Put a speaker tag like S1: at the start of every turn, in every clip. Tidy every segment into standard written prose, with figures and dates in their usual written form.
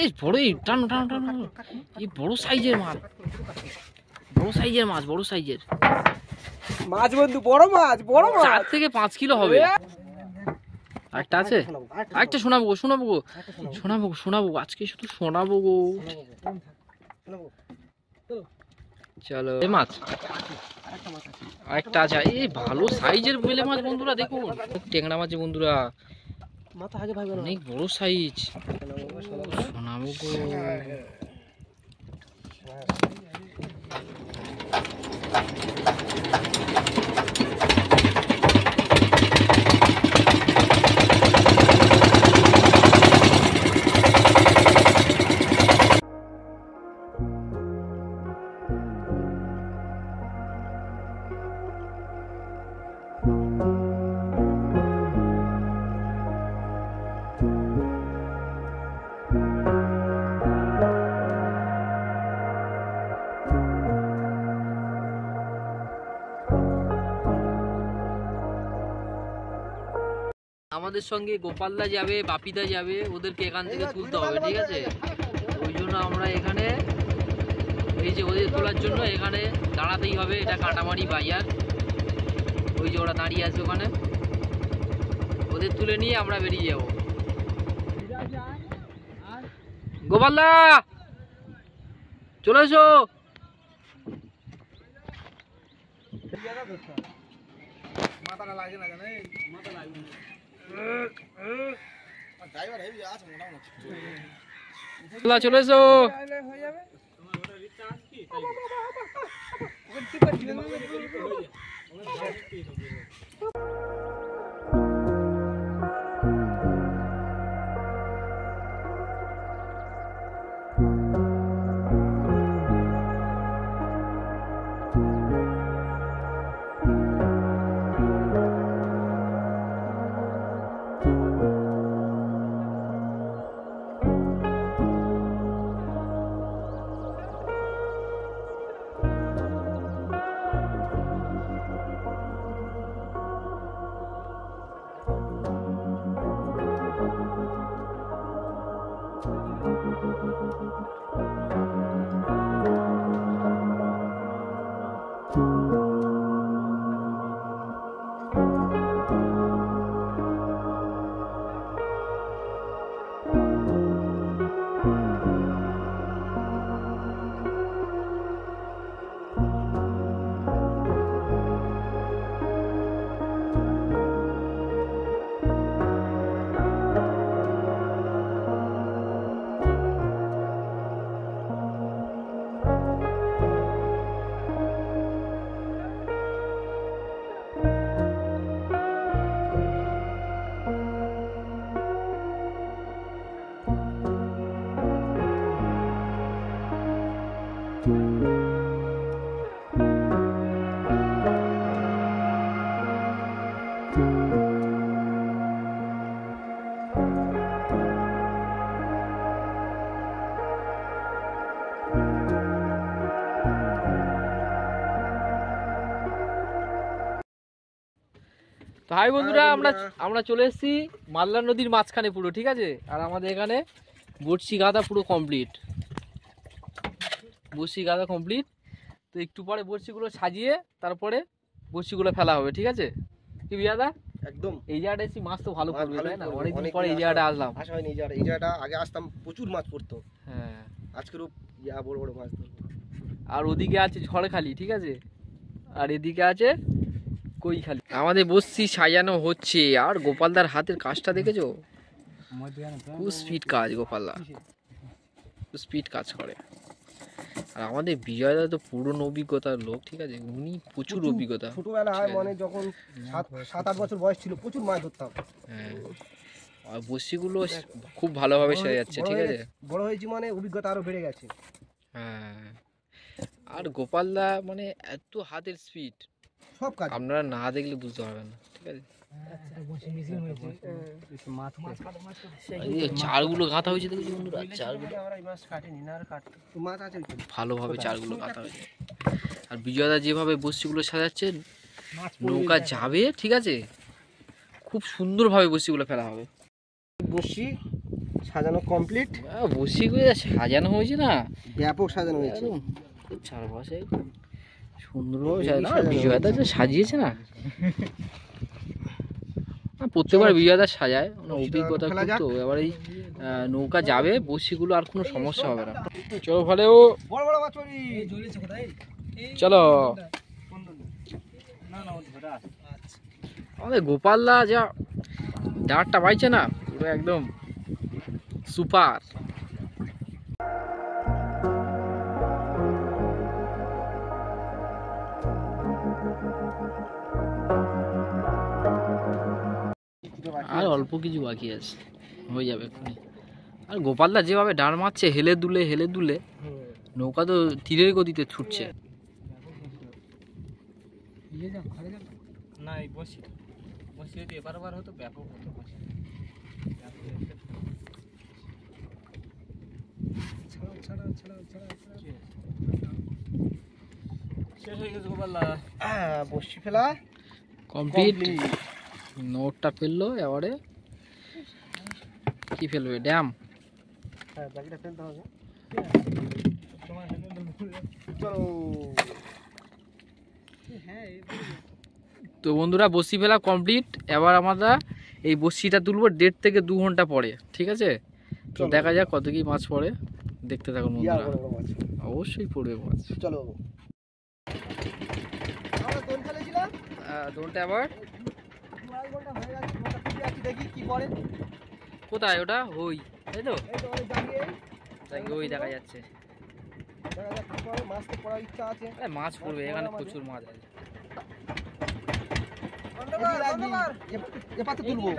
S1: এই বড়ই টানো টানো টানো, এই বড় সাইজের মাছ, বড় সাইজের মাছ, বড় সাইজের
S2: মাছ বন্ধু, বড় মাছ, বড় মাছ
S1: 4 থেকে 5 কিলো হবে। একটা আছে, একটা শোনাবো শোনাবো শোনাবো শোনাবো, আজকে শুধু শোনাবো গো। চলো এই মাছ আরেকটা আছে, এই ভালো সাইজের বেলে মাছ বন্ধুরা, দেখুন টেংরা মাছ বন্ধুরা,
S2: মাথা আগে ভাই
S1: অনেক বড় সাইজ। শোনাবো গো। আমাদের সঙ্গে গোপালদা যাবে, বাপিদা যাবে, ওদেরকে এখান থেকে তুলতে হবে, ঠিক আছে? ওই জন্য আমরা এখানে, এই যে ওদের তোলার জন্য এখানে দাঁড়াতেই হবে। এটা কাঁটামারি বাজার, ওই যে ওরা দাঁড়িয়ে আছে ওখানে, ওদের তুলে নিয়ে আমরা বেরিয়ে যাব। গোপালদা চলে এসো। চলে এসো। তো হাই বন্ধুরা, আমরা চলে এসেছি মালদা নদীর মাঝখানে পুরো, ঠিক আছে? আর আমাদের এখানে বড়শি গাদা পুরো কমপ্লিট, বড়শি গাদা কমপ্লিট। তো একটু পরে বড়শিগুলো সাজিয়ে তারপরে বড়শিগুলো ফেলা হবে, ঠিক আছে? কি বিয়াদা?
S2: একদম।
S1: এই জায়গাটা এসে মাছ তো ভালো পড়বে, তাই না? অনেকদিন পরে এই জায়গাটা আসলাম।
S2: আসা হয়নি এই জায়গাটা, আগে আসতাম প্রচুর মাছ পড়তো।
S1: হ্যাঁ,
S2: আজকেরও বড় বড় মাছ ধরবো।
S1: আর ওদিকে আছে ঝড়খালি, ঠিক আছে? আর এদিকে আছে কৈখালি। আমাদের বড়শি সাজানো হচ্ছে। আর গোপালদার হাতের কাজটা দেখেছো? খুব স্পিড কাজ, গোপালদা খুব স্পিড কাজ করে। আর আমাদের বিজয়দা তো পুরনো অভিজ্ঞতার লোক, ঠিক আছে? উনি প্রচুর অভিজ্ঞতা।
S2: ছোটবেলায় মানে যখন 7-8 বছর বয়স ছিল, প্রচুর মাছ ধরতাম।
S1: হ্যাঁ, আর বড়শিগুলো খুব ভালোভাবে সেরে যাচ্ছে, ঠিক আছে?
S2: বড় হয়েছি মানে অভিজ্ঞতা আরো বেড়ে গেছে।
S1: হ্যাঁ, আর গোপালদা মানে এত হাতের স্পিড,
S2: সব কাজ
S1: আপনারা না দেখলে বুঝতে পারবেন না, ঠিক আছে? চারগুলো গাঁথা হয়েছে, দেখেছি বন্ধুরা? চারগুলো ভালোভাবে চারগুলো গাঁথা হয়েছে। আর বিজয়দা যেভাবে বস্তিগুলো সাজাচ্ছে, নৌকা যাবে, ঠিক আছে? খুব সুন্দরভাবে বস্তিগুলো ফেলা হবে।
S2: বসি সাজানো কমপ্লিট।
S1: বসিগুলো সাজানো হয়েছে না,
S2: ব্যাপক সাজানো হয়েছে।
S1: একদম চারপাশে সুন্দরভাবে সাজানো। বিজয়দা যে সাজিয়েছে না, প্রত্যেকবার বিজয়দা সাজায়, অভিজ্ঞতা তো। এবার এই নৌকা যাবে, বসিগুলো আর কোনো সমস্যা হবে না। চলো ফলে ও চলো। আমাদের গোপালদা যা ডারটা পাইছে না, পুরো একদম সুপার। আর অল্প কিছু বাকি আছে, হয়ে যাবে এক্ষুনি। আর গোপালদা যেভাবে ডার মারছে, হেলে দুলে নৌকা তো তীরের গতিতে ছুটছে।
S3: না এই বসিয়ে দিয়ে বারবার হতো, ব্যাপক হতো। শেষ হয়ে গেছে গোপালদা।
S2: বসি ফেলা
S1: কমপ্লিট। নোটটা ফেললো, এবারে কি ফেলবে? ড্যাম।
S2: হ্যাঁ, বাকিটা ফেলতে হবে। চলো।
S1: তো বন্ধুরা, বসি ফেলা কমপ্লিট। এবার আমরা এই বসিটা তুলবো 1.5 থেকে 2 ঘন্টা পরে, ঠিক আছে? তো দেখা যাক কত কি মাছ পড়ে, দেখতে থাকুন বন্ধুরা। অবশ্যই পড়বে মাছ।
S2: চলো। আমরা দোল ফেলেছিলাম,
S1: দোলটা আবার
S2: দেখি কি পড়ে।
S1: কোথায় ওটা? হই, তাই তো?
S2: এই তো অনেক জায়গায়
S1: ওই দেখা যাচ্ছে।
S2: দেখা যাক কি পড়ে। মাছ তো পড়ার ইচ্ছা আছে।
S1: মাছ পড়বে, এখানে প্রচুর মাছ আছে।
S2: এপাতে তুলবো,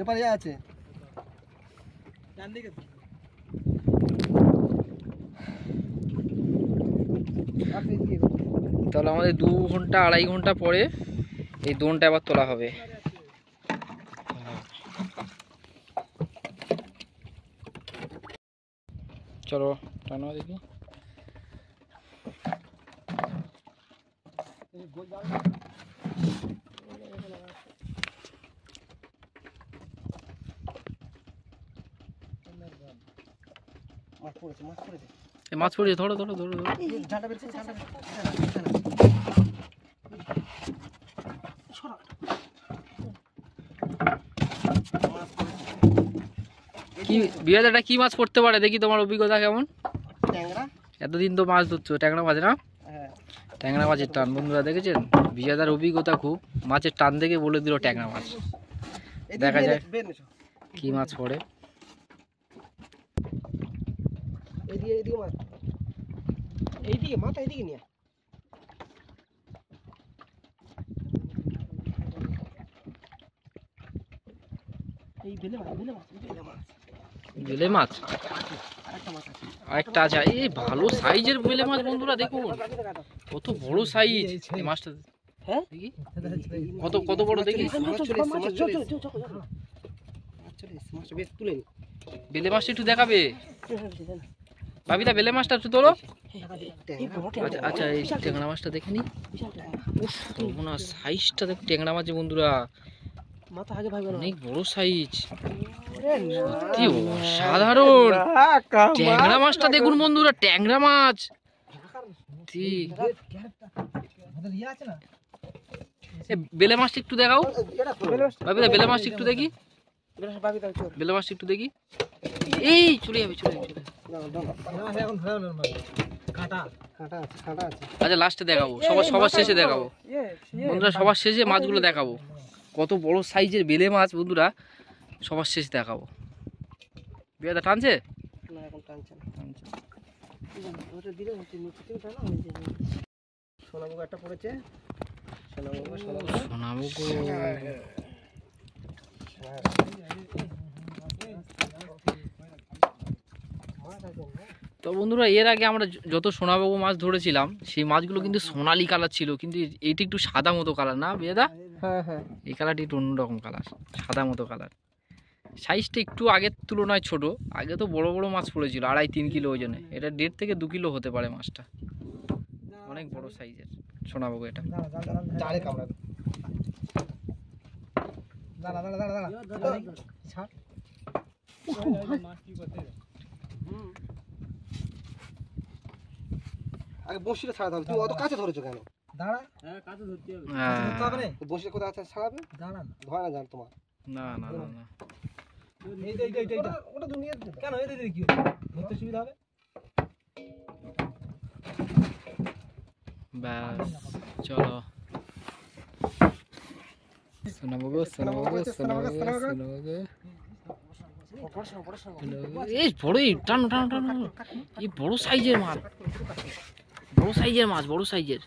S2: এপারে আছে।
S1: তাহলে আমাদের 2 ঘন্টা 2.5 ঘন্টা পরে এই দোনটা আবার তোলা হবে। চলো টানো দেখি। মাছ পড়েছে, ধরো ধরো ধরো ধরো। কি বিয়াদাটা কি মাছ পড়তে পারে দেখি, তোমার অভিজ্ঞতা কেমন? এতদিন তো মাছ ধরছো, ট্যাংরা মাছ না? ট্যাংরা মাছের টান বন্ধুরা, দেখেছেন? বিয়াদার অভিজ্ঞতা খুব, মাছের টান দেখে বলে দিল ট্যাংরা মাছ। দেখা যায় কি মাছ পড়ে।
S2: এইদিকে মাথা এইদিকে নিয়ে
S1: বেলে মাছ আরেকটা আছে। এই ভালো সাইজের বেলে মাছ বন্ধুরা, দেখুন কত বড় সাইজ এই মাছটা। হ্যাঁ দেখি কত কত বড় দেখি। বেলে মাছটা একটু দেখাবে ভাবিদা? বেলে মাছটা একটু তোলো। আচ্ছা এই ট্যাংরা মাছটা দেখে নি। সাইজটা দেখো ট্যাংরা মাছ বন্ধুরা, অনেক বড় সাইজ, সত্যি অসাধারণ। ট্যাংরা মাছটা দেখুন বন্ধুরা, ট্যাংরা মাছ। বেলে মাছটা একটু দেখাও ভাবিদা, বেলে মাছটা একটু দেখি, বেলে মাছটা একটু দেখি। এই চলে যাবে চলে যাবে। আচ্ছা লাস্টে দেখাবো, সবার শেষে দেখাবো বন্ধুরা, সবার শেষে মাছগুলো দেখাবো। কত বড় সাইজের বেলে মাছ বন্ধুরা, সবার শেষে দেখাবো। বিয়াদা টানছে?
S2: সোনামুখ একটা পড়েছে।
S1: সোনামুখ তো বন্ধুরা, এর আগে আমরা যত সোনাবাবু মাছ ধরেছিলাম সেই মাছগুলো কিন্তু সোনালি কালার ছিল, কিন্তু এইটা একটু সাদা মতো কালার না বিয়াদা?
S2: হ্যাঁ হ্যাঁ,
S1: এই কালারটা একটু অন্যরকম কালার, সাদা মতো কালার। সাইজটা একটু আগের তুলনায় ছোট। আগে তো বড় বড় মাছ পড়েছিল 2.5-3 কিলো ওজনে, এটা 1.5 থেকে 2 কিলো হতে পারে মাছটা। অনেক বড় সাইজের সোনাবাবু এটা।
S2: আগে বসিটা ছাড়াতে হবে, তুই অত কাছে ধরেছো কেন? দাঁড়া,
S3: হ্যাঁ কাছে ধরতে হবে।
S2: ধরতে হবে না। বসিটা কোথায় আছে ছাড়াবে? দাঁড়া না, ধরে না জান তোমার।
S1: না না না না
S2: এইটা ওটা দুনিয়া কেন এই দিকে কি ধরতে সুবিধা হবে?
S1: ব্যাস চলো শোনাবো গো শোনাবো গো শোনাবো গো শোনাবো গো। এই বড় টানো টানো টানো, এই বড় সাইজের মাছ, বড় সাইজের মাছ, বড় সাইজের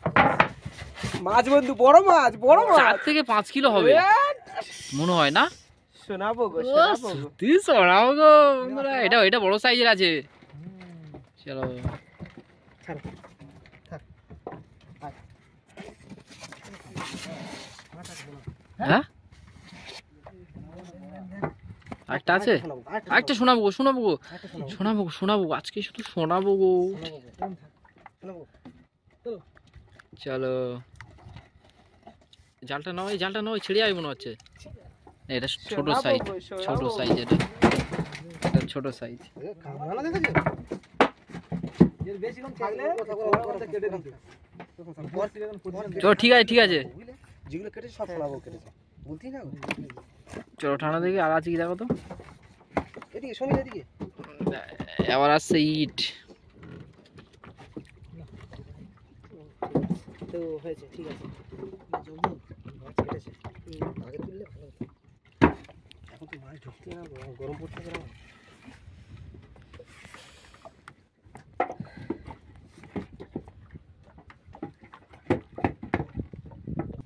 S2: মাছ বন্ধু, বড় মাছ, বড়
S1: 4 থেকে 5 কিলো হবে মনে হয় না?
S2: শোনাবো গো,
S1: সত্যি শোনাবো গো বন্ধুরা, এটা বড় সাইজের আছে। চলো হ্যাঁ একটা আছে, আরেকটা শোনাবো গো শোনাবো গো শোনাবো গো শোনাবো গো, আজকে শুধু শোনাবো গো। চলো জালটা নাও, এই জালটা নাও, ছেড়ে যাবে মনে হচ্ছে। এটা ছোট সাইজ, ছোট সাইজ, এটা ছোট সাইজ।
S2: কামড়ানো দেখেছো? এর বেশি কম থাকলে কথা কেটে দিতে।
S1: চলো ঠিক আছে ঠিক আছে,
S2: যেগুলো কেটেছে সব শোনাবো, কেটেছে বলতি না।
S1: চলো ঠান্ডা দেখি আর আছে কি দেখো তো।
S2: এদিকে শোনি, এদিকে
S1: এবার আসছে ইট।
S2: তো হয়েছে, ঠিক আছে। মাছ কেটেছে, আগে তুললে ভালো হতো। এখন তো মাছ ঢুকতে না, গরম পড়ছে কেন?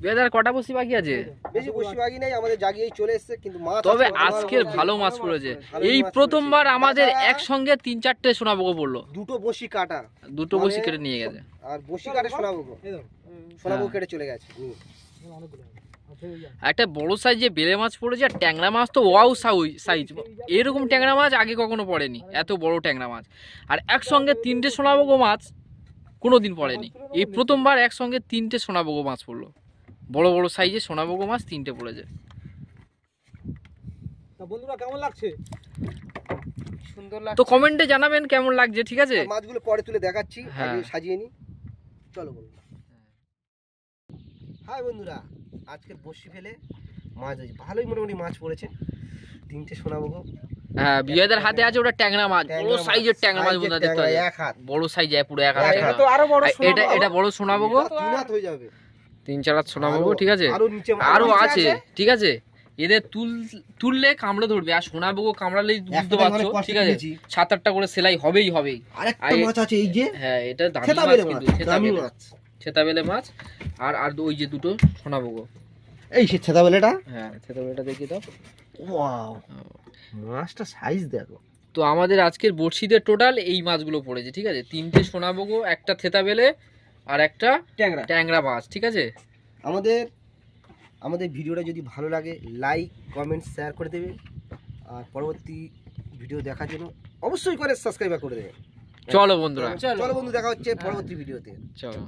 S1: বেদার কটা বসি বাকি আছে?
S2: বেশি বসি বাকি নাই, আমাদের জাগিয়েই চলে এসেছে, কিন্তু মাছ
S1: তবে আজকের ভালো মাছ পড়েছে। এই প্রথমবার আমাদের একসঙ্গে 3-4টে শোনাবো গো পড়লো।
S2: দুটো বসি কাটা,
S1: দুটো বসি কেটে নিয়ে গেছে।
S2: আর বসি কাটে শোনাবো গো, শোনাবো কেটে চলে গেছে।
S1: একটা বড় সাইজে বেলে মাছ পড়েছে, আর ট্যাংরা মাছ তো ওয়াও সাইজ। এরকম ট্যাংরা মাছ আগে কখনো পড়েনি, এত বড় ট্যাংরা মাছ। আর একসঙ্গে 3টে শোনাবো গো মাছ কোনোদিন পড়েনি, এই প্রথমবার একসঙ্গে 3টে শোনাবো গো মাছ পড়লো। বড় বড় সাইজে শোনাবো গো মাছ 3টে পড়েছে।
S2: বন্ধুরা কেমন লাগছে? সুন্দর লাগছে
S1: তো কমেন্টে জানাবেন কেমন লাগছে, ঠিক আছে?
S2: মাছগুলো পরে তুলে দেখাচ্ছি,
S1: হ্যাঁ।
S2: আগে সাজিয়ে নি। চলো বন্ধুরা, হাই বন্ধুরা, আজকে বসি ফেলে মাছ আছে, ভালোই মোটামুটি মাছ পড়েছে। 3টে শোনাবো গো।
S1: হ্যাঁ বিয়াদের হাতে আছে ওটা ট্যাংরা মাছ, বড় সাইজের ট্যাংরা মাছ বন্ধুরা দেখতে পাচ্ছেন,
S2: এক হাত
S1: বড় সাইজে পুরো এক হাত।
S2: এটা তো আরো বড় শোনাবো।
S1: এটা বড় শোনাবো গো,
S2: 3 হাত হয়ে যাবে।
S1: 3-4 হাত শোনাবো গো, ঠিক আছে?
S2: আরো নিচে
S1: আরো আছে, ঠিক আছে? এদের তুললে কামড়ে ধরবে, আর সোনাবো গো কামড়ালেই বুঝতে পারছো, ঠিক আছে? 7-8টা করে সেলাই হবেই হবেই।
S2: আরেকটা মাছ আছে এই যে,
S1: হ্যাঁ এটা দামি
S2: খেতা
S1: মাছ,
S2: বেলে
S1: কিন্তু
S2: মাছ, দামি মাছ,
S1: ছেতাবেলে মাছ। আর ওই যে দুটো শোনাবো গো,
S2: এই সে ছেদা বেলেটা।
S1: হ্যাঁ ছেতাবেলেটা দেখি দাও।
S2: ওয়াও, মাছটা সাইজ দেখো।
S1: তো আমাদের আজকের বড়শিতে টোটাল এই মাছগুলো পড়েছে, ঠিক আছে? 3টে সোনাবো গো, একটা থেতাবেলে আর একটা ট্যাংরা মাছ, ঠিক আছে?
S2: আমাদের ভিডিওটা যদি ভালো লাগে লাইক কমেন্ট শেয়ার করে দেবে, আর পরবর্তী ভিডিও দেখার জন্য অবশ্যই করে সাবস্ক্রাইব করে দেবে।
S1: চলো বন্ধুরা,
S2: চলো বন্ধু, দেখা হচ্ছে পরবর্তী ভিডিওতে।
S1: চলো।